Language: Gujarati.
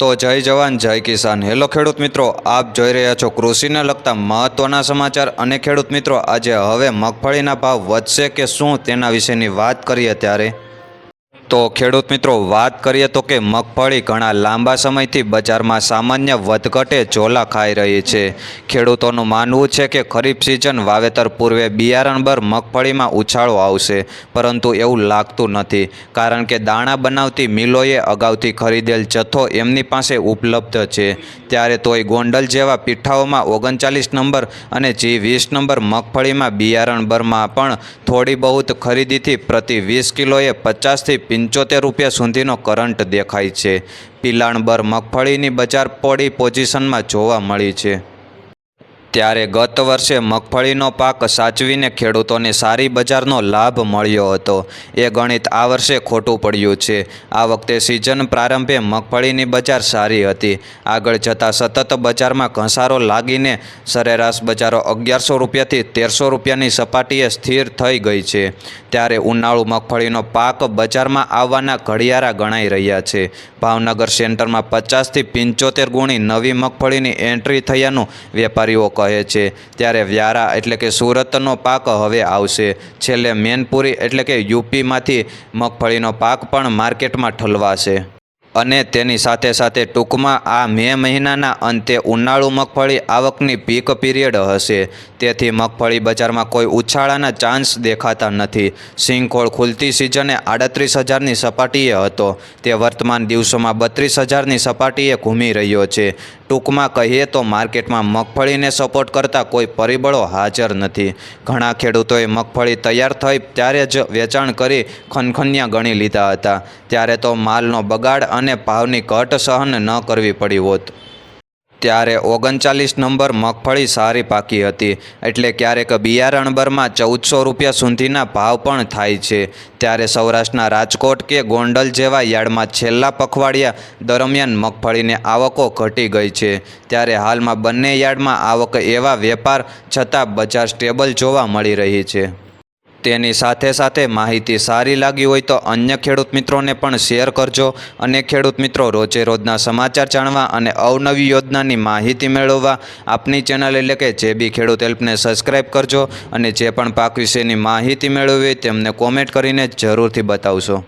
તો જય જવાન જય કિસાન। હેલો ખેડૂત મિત્રો, આપ જોઈ રહ્યા છો કૃષિને લગતા મહત્વના સમાચાર। અને ખેડૂત મિત્રો, આજે હવે મગફળીના ભાવ વધશે કે શું તેના વિશેની વાત કરીએ ત્યારે તો ખેડૂત મિત્રો વાત કરીએ તો કે મગફળી ઘણા લાંબા સમયથી બજારમાં સામાન્ય વધઘટે ઝોલા ખાઈ રહી છે। ખેડૂતોનું માનવું છે કે ખરીફ સિઝન વાવેતર પૂર્વે બિયારણ પર મગફળીમાં ઉછાળો આવશે, પરંતુ એવું લાગતું નથી, કારણ કે દાણા બનાવતી મિલોએ અગાઉથી ખરીદેલ જથ્થો એમની પાસે ઉપલબ્ધ છે। ત્યારે તોય ગોંડલ જેવા પીઠાઓમાં 39 નંબર અને G20 નંબર મગફળીમાં બિયારણ બરમાં પણ થોડી બહુત ખરીદીથી પ્રતિ 20 કિલોએ 50 થી 75 રૂપિયા સુધીનો કરંટ દેખાય છે। પિલાણ બર મગફળીની બજાર પોડી પોઝિશનમાં જોવા મળી છે। ત્યારે ગત વર્ષે મગફળીનો પાક સાચવીને ખેડૂતોને સારી બજારનો લાભ મળ્યો હતો, એ ગણિત આ વર્ષે ખોટું પડ્યું છે। આ વખતે સિઝન પ્રારંભે મગફળીની બજાર સારી હતી, આગળ જતાં સતત બજારમાં ઘસારો લાગીને સરેરાશ બજારો 1100 રૂપિયાથી 1300 રૂપિયાની સપાટીએ સ્થિર થઈ ગઈ છે। ત્યારે ઉનાળુ મગફળીનો પાક બજારમાં આવવાના ઘડિયાળા ગણાઈ રહ્યા છે। ભાવનગર સેન્ટરમાં 50 થી 75 ગુણી નવી મગફળીની એન્ટ્રી થયાનું વેપારીઓ કહે છે। ત્યારે વ્યારા એટલે કે સુરતનો પાક હવે આવશે। છેલ્લે મેનપુરી એટલે કે યુપીમાંથી મગફળીનો પાક પણ માર્કેટમાં ઠલવાશે। અને તેની સાથે સાથે ટૂંકમાં આ મે મહિનાના અંતે ઉનાળુ મગફળી આવકની પીક પીરિયડ હશે। તેથી મગફળી બજારમાં કોઈ ઉછાળાના ચાન્સ દેખાતા નથી। સિંગખોળ ખુલતી સિઝને 38,000ની સપાટીએ હતો, તે વર્તમાન દિવસોમાં 32,000ની સપાટીએ ઘૂમી રહ્યો છે। ટૂંકમાં કહીએ તો માર્કેટમાં મગફળીને સપોર્ટ કરતા કોઈ પરિબળો હાજર નથી। ઘણા ખેડૂતોએ મગફળી તૈયાર થઈ ત્યારે જ વેચાણ કરી ખનખન્યા ગણી લીધા હતા, ત્યારે તો માલનો બગાડ અને ભાવની ઘટ સહન ન કરવી પડી હોત। ત્યારે 39 નંબર મગફળી સારી પાકી હતી, એટલે ક્યારેક બિયારણ બરમાં 1400 રૂપિયા સુધીના ભાવ પણ થાય છે। ત્યારે સૌરાષ્ટ્રના રાજકોટ કે ગોંડલ જેવા યાર્ડમાં છેલ્લા પખવાડિયા દરમિયાન મગફળીની આવકો ઘટી ગઈ છે। ત્યારે હાલમાં બંને યાર્ડમાં આવક એવા વેપાર છતાં બજાર સ્ટેબલ જોવા મળી રહી છે। તેની સાથે સાથે માહિતી સારી લાગી હોય તો અન્ય ખેડૂત મિત્રોને પણ શેર કરજો। અને ખેડૂત મિત્રો, રોજે રોજના સમાચાર જાણવા અને અવનવી યોજનાની માહિતી મેળવવા આપની ચેનલ એટલે કે JB ખેડૂત હેલ્પને સબસ્ક્રાઈબ કરજો। અને જે પણ પાક વિશેની માહિતી મેળવવી તેમને કોમેન્ટ કરીને જરૂરથી બતાવશો।